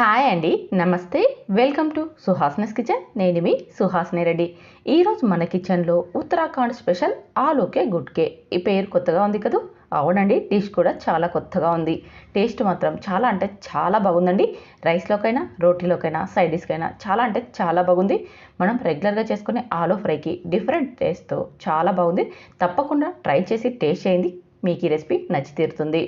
Hi అండి, నమస్తే. Welcome to Suhasna's kitchen. నేను మీ సుహాస్ని రెడ్డి. ఈరోజు మన కిచెన్లో ఉత్తరాఖండ్ స్పెషల్ ఆలూకే గుట్కే. ఈ పేరు కొత్తగా ఉంది కదా? అవునండి, డిష్ కూడా చాలా కొత్తగా ఉంది. టేస్ట్ మాత్రం చాలా అంటే చాలా బాగుందండి. రైస్లోకైనా, రోటీలోకైనా, సైడ్ డిష్కైనా చాలా అంటే చాలా బాగుంది. మనం రెగ్యులర్గా చేసుకునే ఆలూ ఫ్రైకి డిఫరెంట్ టేస్ట్తో చాలా బాగుంది. తప్పకుండా ట్రై చేసి టేస్ట్ చేయండి. మీకు ఈ రెసిపీ నచ్చి తీరుతుంది.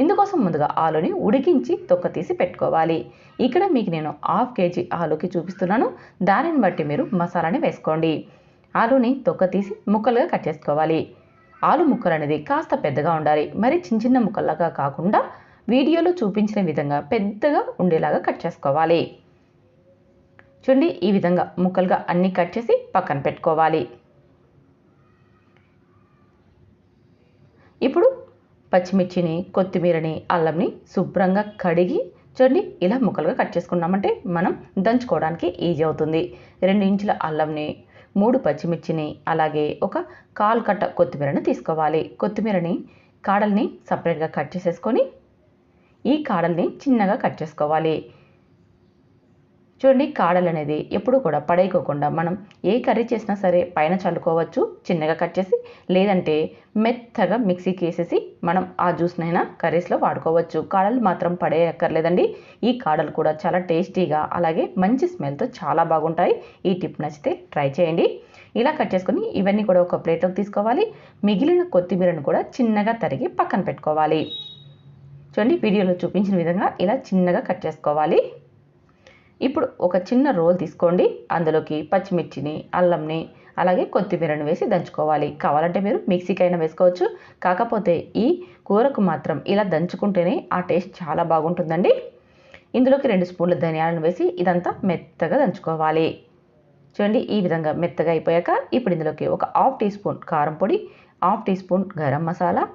ఇందుకోసం ముందుగా ఆలూని ఉడికించి తొక్క తీసి పెట్టుకోవాలి. ఇక్కడ మీకు నేను 1/2 kg ఆలూకి చూపిస్తున్నాను. దానిని బట్టి మీరు మసాలాని వేసుకోండి. ఆలూని తొక్క తీసి ముక్కలుగా కట్ చేసుకోవాలి. ఆలు ముక్కలు అనేది కాస్త పెద్దగా ఉండాలి. మరి చిన్న చిన్న ముక్కల్లాగా కాకుండా వీడియోలో చూపించిన విధంగా పెద్దగా ఉండేలాగా కట్ చేసుకోవాలి. చూడండి, ఈ విధంగా ముక్కలుగా అన్నీ కట్ చేసి పక్కన పెట్టుకోవాలి. ఇప్పుడు పచ్చిమిర్చిని, కొత్తిమీరని, అల్లంని శుభ్రంగా కడిగి చూడండి ఇలా ముక్కలుగా కట్ చేసుకున్నామంటే మనం దంచుకోవడానికి ఈజీ అవుతుంది. 2 ఇంచుల అల్లంని, 3 పచ్చిమిర్చిని, అలాగే ఒక 1/4 కట్ట కొత్తిమీరని తీసుకోవాలి. కొత్తిమీరని కాడల్ని సపరేట్గా కట్ చేసేసుకొని ఈ కాడల్ని చిన్నగా కట్ చేసుకోవాలి. చూడండి, కాడలు అనేది ఎప్పుడు కూడా పడేయకోకుండా మనం ఏ కర్రీ చేసినా సరే పైన చల్లుకోవచ్చు చిన్నగా కట్ చేసి, లేదంటే మెత్తగా మిక్సీకి వేసేసి మనం ఆ జ్యూస్నైనా కర్రీస్లో వాడుకోవచ్చు. కాడలు మాత్రం పడేయక్కర్లేదండి. ఈ కాడలు కూడా చాలా టేస్టీగా అలాగే మంచి స్మెల్తో చాలా బాగుంటాయి. ఈ టిప్ నచ్చితే ట్రై చేయండి. ఇలా కట్ చేసుకొని ఇవన్నీ కూడా ఒక ప్లేట్లోకి తీసుకోవాలి. మిగిలిన కొత్తిమీరను కూడా చిన్నగా తరిగి పక్కన పెట్టుకోవాలి. చూడండి, వీడియోలో చూపించిన విధంగా ఇలా చిన్నగా కట్ చేసుకోవాలి. ఇప్పుడు ఒక చిన్న రోల్ తీసుకోండి. అందులోకి పచ్చిమిర్చిని, అల్లంని, అలాగే కొత్తిమీరను వేసి దంచుకోవాలి. కావాలంటే మీరు మిక్సీకైనా వేసుకోవచ్చు. కాకపోతే ఈ కూరకు మాత్రం ఇలా దంచుకుంటేనే ఆ టేస్ట్ చాలా బాగుంటుందండి. ఇందులోకి 2 స్పూన్ల ధనియాలను వేసి ఇదంతా మెత్తగా దంచుకోవాలి. చూడండి, ఈ విధంగా మెత్తగా అయిపోయాక ఇప్పుడు ఇందులోకి ఒక 1/2 టీ స్పూన్ కారం పొడి, 1/2 teaspoon garam masala,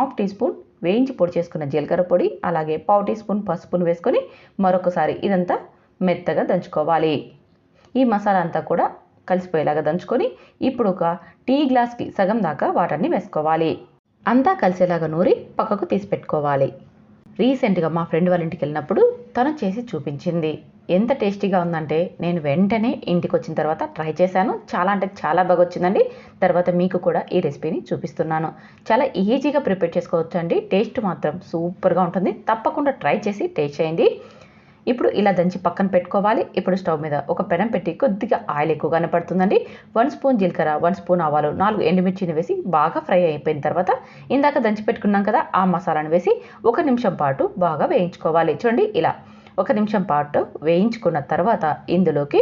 1/2 teaspoon వేయించి పొడి చేసుకున్న జీలకర్ర పొడి, అలాగే 1/4 టీ స్పూన్ పసుపును వేసుకొని మరొకసారి ఇదంతా మెత్తగా దంచుకోవాలి. ఈ మసాలా అంతా కూడా కలిసిపోయేలాగా దంచుకొని ఇప్పుడు ఒక టీ గ్లాస్కి సగం దాకా వాటర్ని వేసుకోవాలి. అంతా కలిసేలాగా నూరి పక్కకు తీసి పెట్టుకోవాలి. రీసెంట్గా మా ఫ్రెండ్ వాళ్ళ ఇంటికి వెళ్ళినప్పుడు తను చేసి చూపించింది. ఎంత టేస్టీగా ఉందంటే నేను వెంటనే ఇంటికి వచ్చిన తర్వాత ట్రై చేశాను. చాలా అంటే చాలా బాగా వచ్చిందండి. తర్వాత మీకు కూడా ఈ రెసిపీని చూపిస్తున్నాను. చాలా ఈజీగా ప్రిపేర్ చేసుకోవచ్చు అండి. టేస్ట్ మాత్రం సూపర్గా ఉంటుంది. తప్పకుండా ట్రై చేసి టేస్ట్ చేయండి. ఇప్పుడు ఇలా దంచి పక్కన పెట్టుకోవాలి. ఇప్పుడు స్టవ్ మీద ఒక పెనం పెట్టి కొద్దిగా ఆయిల్ ఎక్కువగానే పడుతుందండి. 1 స్పూన్ జీలకర్ర, 1 స్పూన్ ఆవాలు, 4 ఎండుమిర్చిని వేసి బాగా ఫ్రై అయిపోయిన తర్వాత ఇందాక దంచి పెట్టుకున్నాం కదా ఆ మసాలాను వేసి 1 నిమిషం పాటు బాగా వేయించుకోవాలి. చూడండి, ఇలా 1 నిమిషం పాటు వేయించుకున్న తర్వాత ఇందులోకి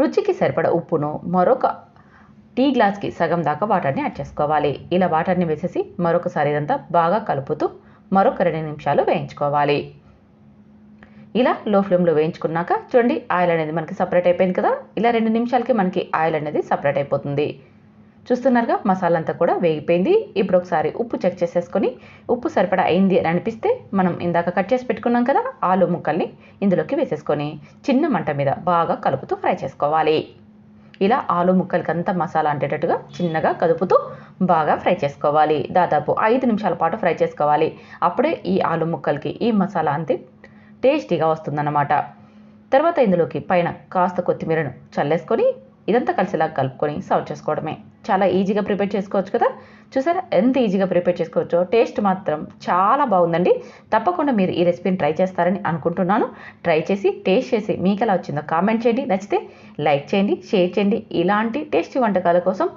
రుచికి సరిపడ ఉప్పును, మరొక టీ గ్లాస్కి సగం దాకా వాటర్ని యాడ్ చేసుకోవాలి. ఇలా వాటర్ని వేసేసి మరొకసారి ఇదంతా బాగా కలుపుతూ మరొక 2 నిమిషాలు వేయించుకోవాలి. ఇలా లో ఫ్లేమ్లో వేయించుకున్నాక చూడండి, ఆయిల్ అనేది మనకి సపరేట్ అయిపోయింది కదా. ఇలా 2 నిమిషాలకి మనకి ఆయిల్ అనేది సపరేట్ అయిపోతుంది. చూస్తున్నారుగా, మసాలా అంతా కూడా వేగిపోయింది. ఇప్పుడు ఒకసారి ఉప్పు చెక్ చేసేసుకొని ఉప్పు సరిపడా అయింది అని అనిపిస్తే మనం ఇందాక కట్ చేసి పెట్టుకున్నాం కదా ఆలు ముక్కల్ని ఇందులోకి వేసేసుకొని చిన్న మంట మీద బాగా కలుపుతూ ఫ్రై చేసుకోవాలి. ఇలా ఆలు ముక్కలకంతా మసాలా అంటేటట్టుగా చిన్నగా కదుపుతూ బాగా ఫ్రై చేసుకోవాలి. దాదాపు 5 నిమిషాల పాటు ఫ్రై చేసుకోవాలి. అప్పుడే ఈ ఆలు ముక్కలకి ఈ మసాలా అంతే టేస్టీగా వస్తుందన్నమాట. తర్వాత ఇందులోకి పైన కాస్త కొత్తిమీరను చల్లేసుకొని ఇదంతా కలిసిలా కలుపుకొని సర్వ్ చేసుకోవడమే. చాలా ఈజీగా ప్రిపేర్ చేసుకోవచ్చు కదా. చూసారా ఎంత ఈజీగా ప్రిపేర్ చేసుకోవచ్చో. టేస్ట్ మాత్రం చాలా బాగుందండి. తప్పకుండా మీరు ఈ రెసిపీని ట్రై చేస్తారని అనుకుంటున్నాను. ట్రై చేసి టేస్ట్ చేసి మీకు ఎలా వచ్చిందో కామెంట్ చేయండి. నచ్చితే లైక్ చేయండి, షేర్ చేయండి. ఇలాంటి టేస్టీ వంటకాల కోసం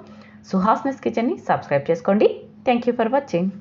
సుహాస్నస్ కిచెన్ని సబ్స్క్రైబ్ చేసుకోండి. Thank you for watching.